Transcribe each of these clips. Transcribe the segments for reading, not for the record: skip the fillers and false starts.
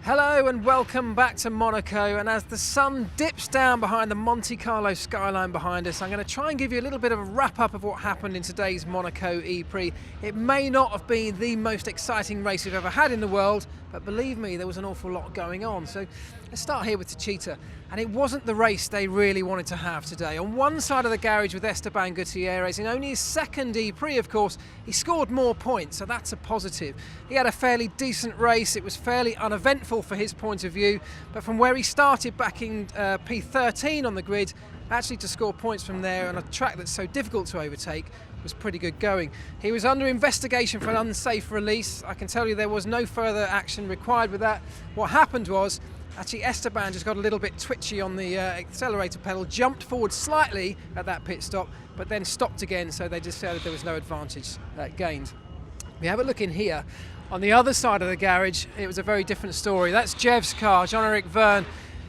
Hello and welcome back to Monaco, and as the sun dips down behind the Monte Carlo skyline behind us, I'm going to try and give you a little bit of a wrap-up of what happened in today's Monaco ePrix. It may not have been the most exciting race we've ever had in the world, but believe me, there was an awful lot going on. So let's start here with Techeetah, and it wasn't the race they really wanted to have today. On one side of the garage with Esteban Gutierrez, in only his second ePrix, of course, he scored more points, so that's a positive. He had a fairly decent race. It was fairly uneventful for his point of view, but from where he started back in P13 on the grid, actually to score points from there on a track that's so difficult to overtake was pretty good going. He was under investigation for an unsafe release. I can tell you there was no further action required with that. What happened was actually Esteban just got a little bit twitchy on the accelerator pedal, jumped forward slightly at that pit stop, but then stopped again, so they decided there was no advantage gained. We have a look in here. On the other side of the garage, it was a very different story. That's Jev's car, Jean-Eric Verne.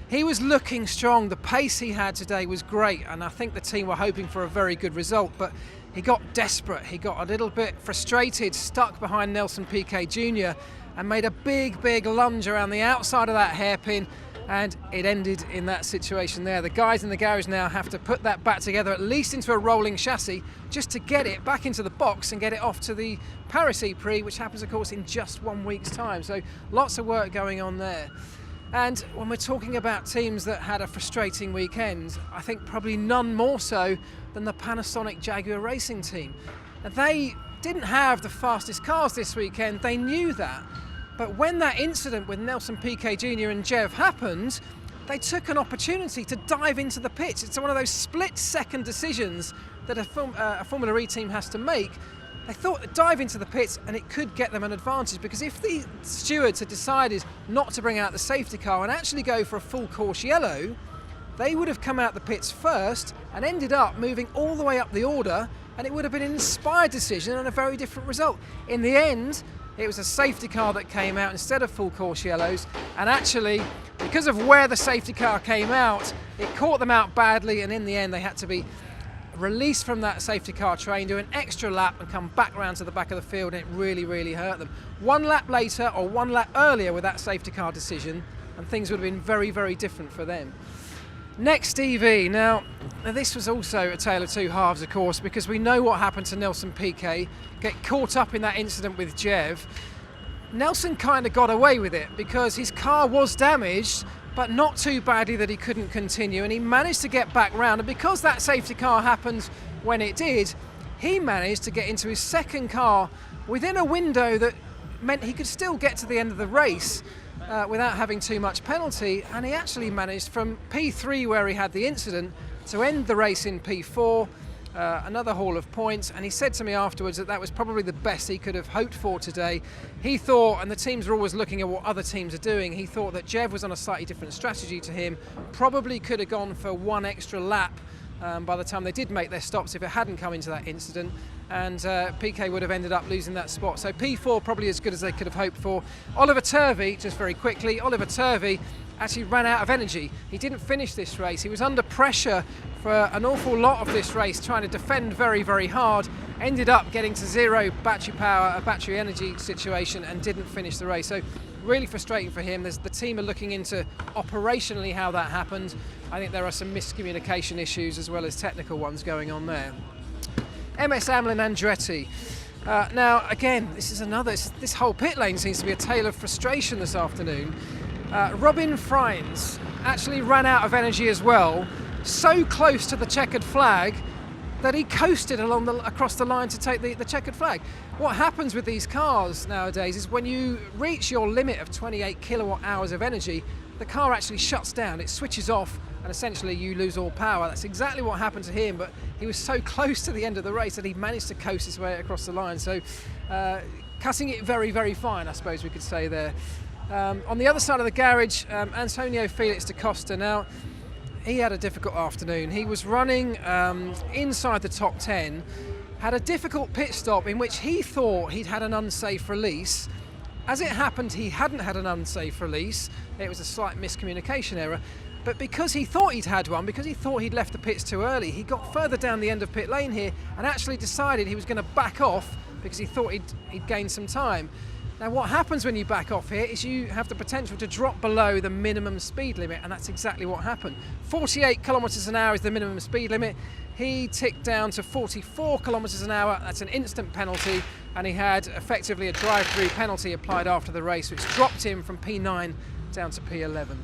He was looking strong. The pace he had today was great, and I think the team were hoping for a very good result, but he got desperate. He got a little bit frustrated, stuck behind Nelson Piquet Jr. and made a big lunge around the outside of that hairpin, and it ended in that situation there. The guys in the garage now have to put that back together, at least into a rolling chassis, just to get it back into the box and get it off to the Paris ePrix, which happens, of course, in just 1 week's time. So lots of work going on there. And when we're talking about teams that had a frustrating weekend, I think probably none more so than the Panasonic Jaguar Racing team. They didn't have the fastest cars this weekend, they knew that. But when that incident with Nelson Piquet Jr. and Jev happened, they took an opportunity to dive into the pits. It's one of those split-second decisions that a Formula E team has to make. They thought they'd dive into the pits and it could get them an advantage, because if the stewards had decided not to bring out the safety car and actually go for a full course yellow, they would have come out the pits first and ended up moving all the way up the order, and it would have been an inspired decision and a very different result. In the end, it was a safety car that came out instead of full course yellows, and actually, because of where the safety car came out, it caught them out badly, and in the end they had to be released from that safety car train, do an extra lap and come back round to the back of the field, and it really hurt them. 1 lap later or 1 lap earlier with that safety car decision, and things would have been very different for them. Next, EV. Now this was also a tale of two halves, of course, because we know what happened to Nelson Piquet, get caught up in that incident with Jev. Nelson kind of got away with it because his car was damaged, but not too badly that he couldn't continue, and he managed to get back round, and because that safety car happened when it did, he managed to get into his second car within a window that meant he could still get to the end of the race without having too much penalty, and he actually managed from P3, where he had the incident, to end the race in P4, another haul of points, and he said to me afterwards that that was probably the best he could have hoped for today. He thought, and the teams are always looking at what other teams are doing, he thought that Jev was on a slightly different strategy to him, probably could have gone for 1 extra lap by the time they did make their stops if it hadn't come into that incident, and Piquet would have ended up losing that spot. So P4 probably as good as they could have hoped for. Oliver Turvey, just very quickly, Oliver Turvey actually ran out of energy. He didn't finish this race. He was under pressure for an awful lot of this race, trying to defend very hard, ended up getting to 0 battery power, a battery energy situation, and didn't finish the race. So really frustrating for him. The team are looking into operationally how that happened. I think there are some miscommunication issues as well as technical ones going on there. MS Amlin Andretti. Now again, this whole pit lane seems to be a tale of frustration this afternoon. Robin Freins actually ran out of energy as well, so close to the checkered flag that he coasted across the line to take the checkered flag. What happens with these cars nowadays is when you reach your limit of 28 kilowatt hours of energy, the car actually shuts down, it switches off, and essentially you lose all power. That's exactly what happened to him, but he was so close to the end of the race that he managed to coast his way across the line. So cutting it very fine, I suppose we could say there. On the other side of the garage, Antonio Felix da Costa. Now, he had a difficult afternoon. He was running inside the top 10, had a difficult pit stop in which he thought he'd had an unsafe release. As it happened, he hadn't had an unsafe release. It was a slight miscommunication error. But because he thought he'd had one, because he thought he'd left the pits too early, he got further down the end of pit lane here and actually decided he was going to back off because he thought he'd gained some time. Now what happens when you back off here is you have the potential to drop below the minimum speed limit, and that's exactly what happened. 48 kilometres an hour is the minimum speed limit. He ticked down to 44 kilometres an hour. That's an instant penalty, and he had effectively a drive-through penalty applied after the race, which dropped him from P9 down to P11.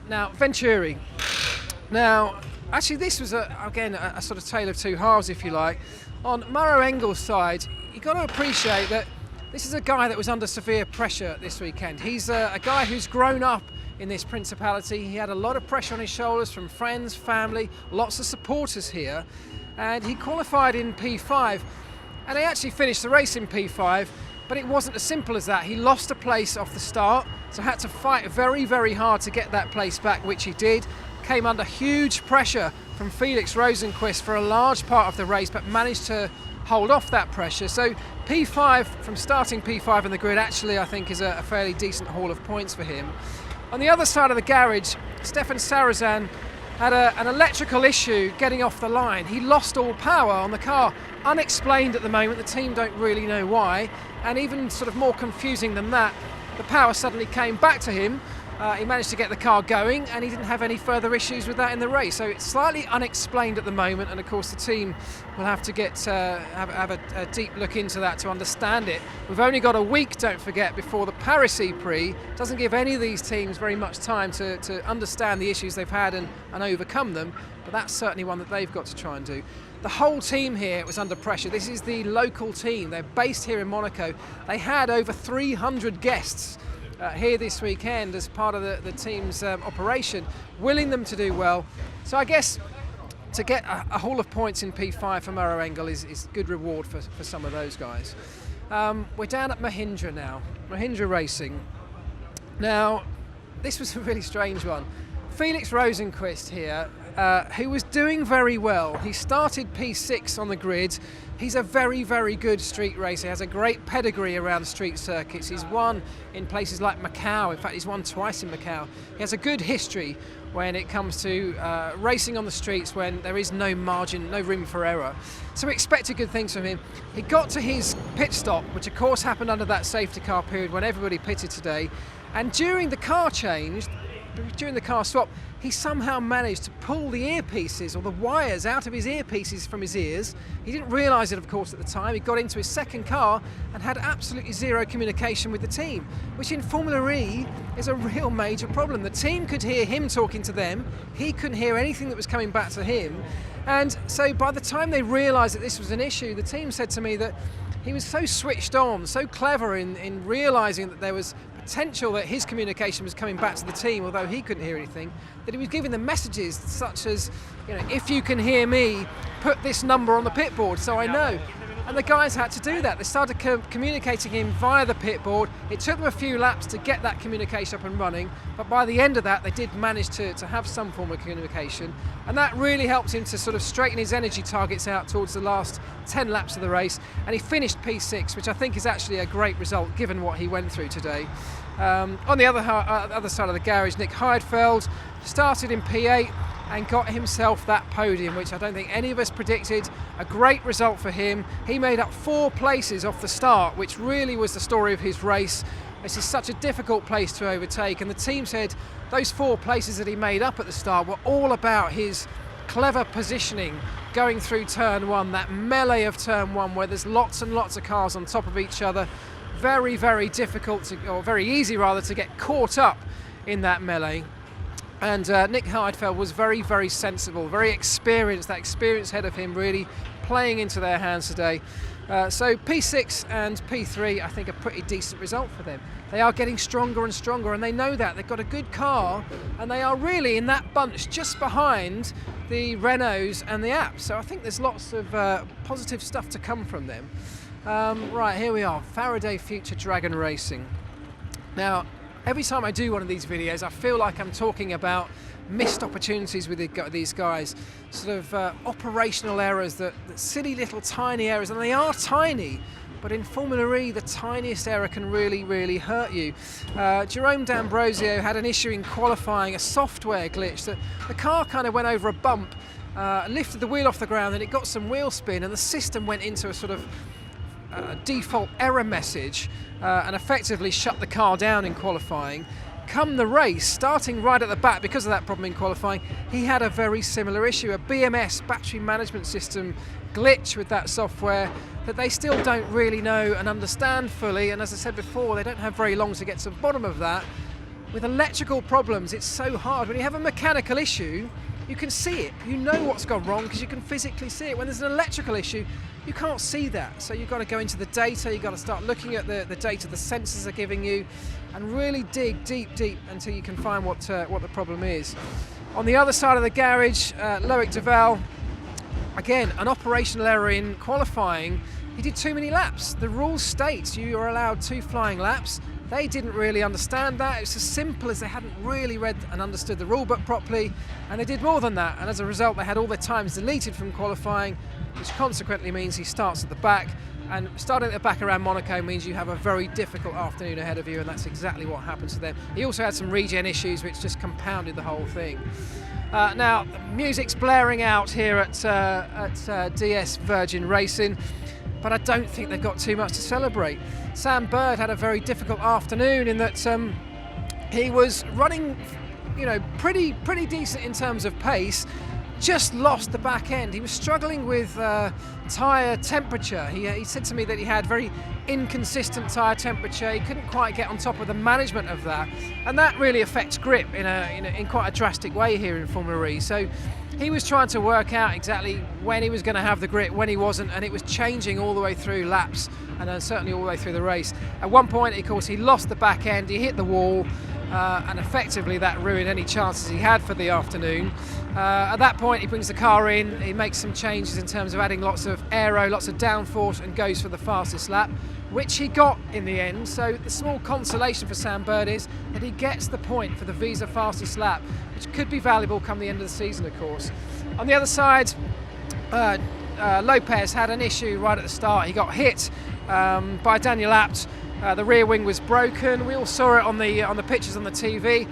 Now Venturi. Now actually this was again a sort of tale of two halves, if you like. On Maro Engel's side, you've got to appreciate that this is a guy that was under severe pressure this weekend. He's a guy who's grown up in this principality. He had a lot of pressure on his shoulders from friends, family, lots of supporters here, and he qualified in P5, and he actually finished the race in P5, but it wasn't as simple as that. He lost a place off the start, so had to fight very, very hard to get that place back, which he did. Came under huge pressure from Felix Rosenqvist for a large part of the race, but managed to hold off that pressure. So P5, from starting P5 in the grid, actually I think is a fairly decent haul of points for him. On the other side of the garage, Stefan Sarazan had an electrical issue getting off the line. He lost all power on the car, unexplained at the moment. The team don't really know why, and even sort of more confusing than that, the power suddenly came back to him. He managed to get the car going, and he didn't have any further issues with that in the race. So it's slightly unexplained at the moment, and of course the team will have to get have a deep look into that to understand it. We've only got a week, don't forget, before the Paris ePrix. Doesn't give any of these teams very much time to understand the issues they've had and overcome them, but that's certainly one that they've got to try and do. The whole team here was under pressure. This is the local team. They're based here in Monaco. They had over 300 guests here this weekend as part of the team's operation, willing them to do well. So I guess to get a haul of points in P5 for Maro Engel is good reward for some of those guys. We're down at Mahindra now, Mahindra Racing. Now, this was a really strange one. Felix Rosenqvist here, who was doing very well. He started P6 on the grid. He's a very, very good street racer. He has a great pedigree around street circuits. He's won in places like Macau. In fact, he's won twice in Macau. He has a good history when it comes to racing on the streets when there is no margin, no room for error. So we expected good things from him. He got to his pit stop, which of course happened under that safety car period when everybody pitted today. And during the car change, during the car swap, he somehow managed to pull the earpieces or the wires out of his earpieces from his ears. He didn't realise it, of course, at the time. He got into his second car and had absolutely zero communication with the team, which in Formula E is a real major problem. The team could hear him talking to them. He couldn't hear anything that was coming back to him. And so by the time they realised that this was an issue, the team said to me that he was so switched on, so clever in realising that there was potential that his communication was coming back to the team, although he couldn't hear anything, that he was giving them messages such as, you know, if you can hear me, put this number on the pit board so I know. And the guys had to do that. They started communicating him via the pit board. It took them a few laps to get that communication up and running, but by the end of that they did manage to have some form of communication, and that really helped him to sort of straighten his energy targets out towards the last 10 laps of the race, and he finished P6, which I think is actually a great result given what he went through today. On the other side of the garage, Nick Heidfeld started in P8 and got himself that podium, which I don't think any of us predicted. A great result for him. He made up 4 places off the start, which really was the story of his race. This is such a difficult place to overtake, and the team said those 4 places that he made up at the start were all about his clever positioning going through turn 1, that melee of turn 1 where there's lots and lots of cars on top of each other. Very, very difficult to, or very easy rather, to get caught up in that melee. And Nick Heidfeld was very, very sensible, very experienced. That experience ahead of him really playing into their hands today. So P6 and P3, I think, a pretty decent result for them. They are getting stronger and stronger, and they know that. They've got a good car, and they are really in that bunch just behind the Renaults and the Apps. So I think there's lots of positive stuff to come from them. Right, here we are, Faraday Future Dragon Racing. Now, every time I do one of these videos, I feel like I'm talking about missed opportunities with these guys, sort of operational errors, that silly little tiny errors, and they are tiny, but in Formula E, the tiniest error can really, really hurt you. Jerome D'Ambrosio had an issue in qualifying, a software glitch, that the car kind of went over a bump, lifted the wheel off the ground, and it got some wheel spin, and the system went into a sort of a default error message and effectively shut the car down in qualifying. Come the race, starting right at the back because of that problem in qualifying, he had a very similar issue, a BMS, battery management system glitch with that software that they still don't really know and understand fully, and as I said before, they don't have very long to get to the bottom of that. With electrical problems, it's so hard. When you have a mechanical issue, you can see it. You know what's gone wrong because you can physically see it. When there's an electrical issue, you can't see that. So you've got to go into the data, you've got to start looking at the data the sensors are giving you and really dig deep until you can find what the problem is. On the other side of the garage, Loic Duval, again, an operational error in qualifying. He did too many laps. The rule states you are allowed 2 flying laps. They didn't really understand that. It's as simple as they hadn't really read and understood the rule book properly, and they did more than that, and as a result they had all their times deleted from qualifying, which consequently means he starts at the back, and starting at the back around Monaco means you have a very difficult afternoon ahead of you, and that's exactly what happens to them. He also had some regen issues which just compounded the whole thing. Now, the music's blaring out here at DS Virgin Racing, but I don't think they've got too much to celebrate. Sam Bird had a very difficult afternoon in that he was running, pretty decent in terms of pace, just lost the back end. He was struggling with tyre temperature. He said to me that he had very inconsistent tyre temperature. He couldn't quite get on top of the management of that, and that really affects grip in quite a drastic way here in Formula E. So he was trying to work out exactly when he was going to have the grip, when he wasn't, and it was changing all the way through laps and certainly all the way through the race. At one point, of course, he lost the back end, he hit the wall, and effectively that ruined any chances he had for the afternoon. At that point, he brings the car in, he makes some changes in terms of adding lots of aero, lots of downforce, and goes for the fastest lap, which he got in the end. So the small consolation for Sam Bird is that he gets the point for the Visa fastest lap, which could be valuable come the end of the season, of course. On the other side, Lopez had an issue right at the start. He got hit by Daniel Abt. The rear wing was broken. We all saw it on the pictures on the TV.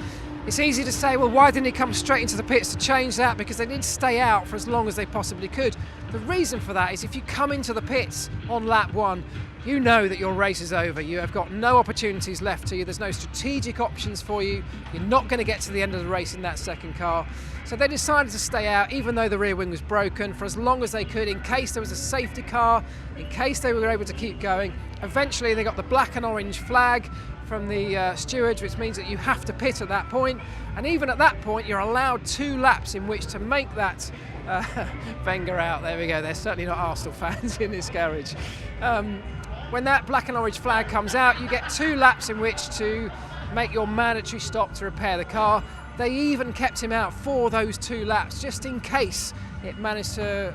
It's easy to say, well, why didn't he come straight into the pits to change that? Because they need to stay out for as long as they possibly could. The reason for that is if you come into the pits on lap 1, you know that your race is over. You have got no opportunities left to you. There's no strategic options for you. You're not going to get to the end of the race in that second car. So they decided to stay out, even though the rear wing was broken, for as long as they could, in case there was a safety car, in case they were able to keep going. Eventually, they got the black and orange flag from the stewards, which means that you have to pit at that point. And even at that point, you're allowed 2 laps in which to make that Wenger out. There we go. They're certainly not Arsenal fans in this garage. When that black and orange flag comes out, you get 2 laps in which to make your mandatory stop to repair the car. They even kept him out for those 2 laps, just in case it managed to,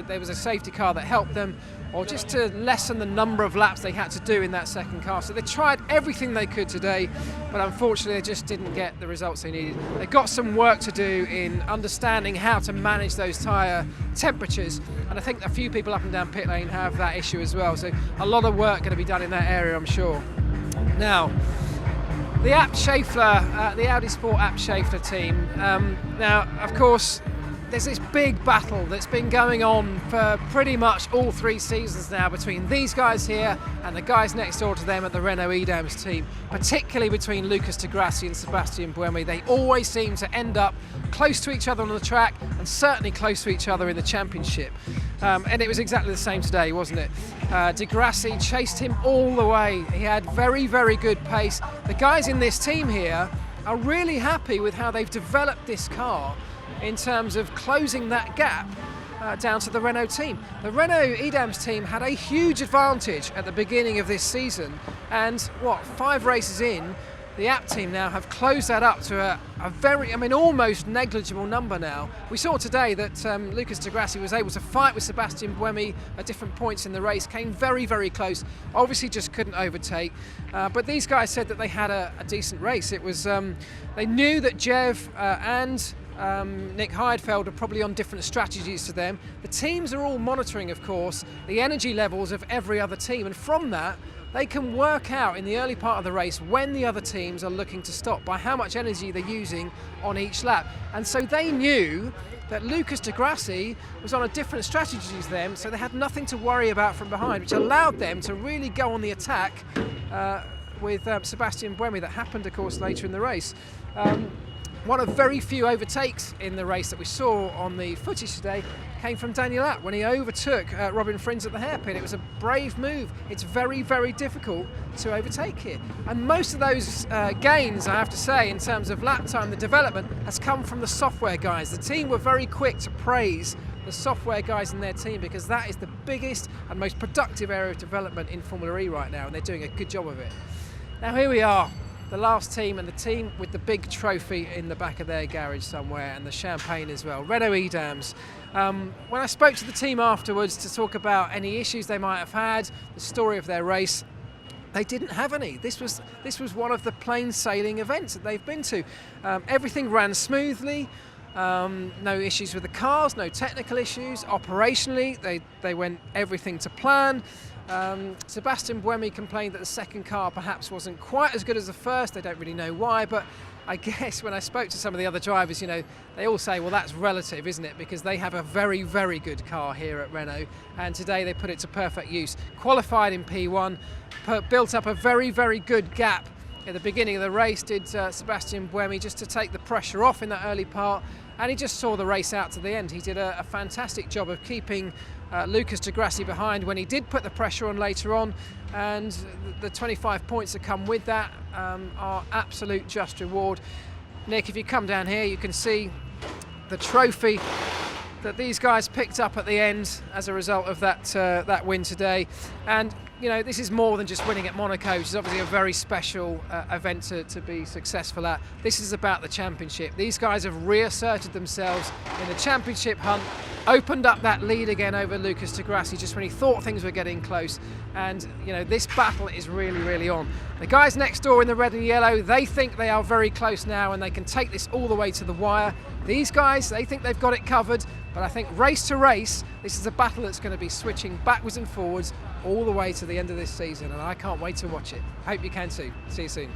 there was a safety car that helped them, or just to lessen the number of laps they had to do in that second car. So they tried everything they could today, but unfortunately they just didn't get the results they needed. They've got some work to do in understanding how to manage those tyre temperatures, and I think a few people up and down pit lane have that issue as well. So a lot of work going to be done in that area, I'm sure. Now, the Abt Schaeffler, the Audi Sport Abt Schaeffler team. Now, of course, there's this big battle that's been going on for pretty much all 3 seasons now between these guys here and the guys next door to them at the Renault Edams team, particularly between Lucas di Grassi and Sebastian Buemi. They always seem to end up close to each other on the track, and certainly close to each other in the championship. And it was exactly the same today, wasn't it? Di Grassi chased him all the way. He had very, very good pace. The guys in this team here are really happy with how they've developed this car in terms of closing that gap down to the Renault team. The Renault Edams team had a huge advantage at the beginning of this season, and 5 races in, the Abt team now have closed that up to a very, almost negligible number now. We saw today that Lucas di Grassi was able to fight with Sebastian Buemi at different points in the race, came very, very close, obviously just couldn't overtake. But these guys said that they had a decent race. It was, they knew that Jev and Nick Heidfeld are probably on different strategies to them. The teams are all monitoring, of course, the energy levels of every other team, and from that, they can work out in the early part of the race when the other teams are looking to stop by how much energy they're using on each lap. And so they knew that Lucas di Grassi was on a different strategy to them, so they had nothing to worry about from behind, which allowed them to really go on the attack with Sebastian Buemi. That happened, of course, later in the race. One of very few overtakes in the race that we saw on the footage today came from Daniel Abt when he overtook Robin Frins at the hairpin. It was a brave move. It's very, very difficult to overtake here. And most of those gains, I have to say, in terms of lap time, the development, has come from the software guys. The team were very quick to praise the software guys in their team, because that is the biggest and most productive area of development in Formula E right now, and they're doing a good job of it. Now here we are, the last team, and the team with the big trophy in the back of their garage somewhere, and the champagne as well, Renault Edams. When I spoke to the team afterwards to talk about any issues they might have had, the story of their race, they didn't have any. This was one of the plain sailing events that they've been to. Everything ran smoothly. No issues with the cars, no technical issues. Operationally, they went everything to plan. Sebastian Buemi complained that the second car perhaps wasn't quite as good as the first. They don't really know why, but I guess when I spoke to some of the other drivers, you know, they all say, well, that's relative, isn't it? Because they have a very, very good car here at Renault, and today they put it to perfect use. Qualified in P1, built up a very, very good gap at the beginning of the race, did Sebastian Buemi, just to take the pressure off in that early part, and he just saw the race out to the end. He did a fantastic job of keeping Lucas di Grassi behind when he did put the pressure on later on, and the 25 points that come with that are absolute just reward. Nick, if you come down here, you can see the trophy that these guys picked up at the end as a result of that win today. And you know, this is more than just winning at Monaco, which is obviously a very special event to be successful at. This is about the championship. These guys have reasserted themselves in the championship hunt, opened up that lead again over Lucas di Grassi just when he thought things were getting close. And you know, this battle is really, really on. The guys next door in the red and yellow, they think they are very close now and they can take this all the way to the wire. These guys, they think they've got it covered, but I think race to race, this is a battle that's going to be switching backwards and forwards all the way to the end of this season, and I can't wait to watch it. Hope you can too. See you soon.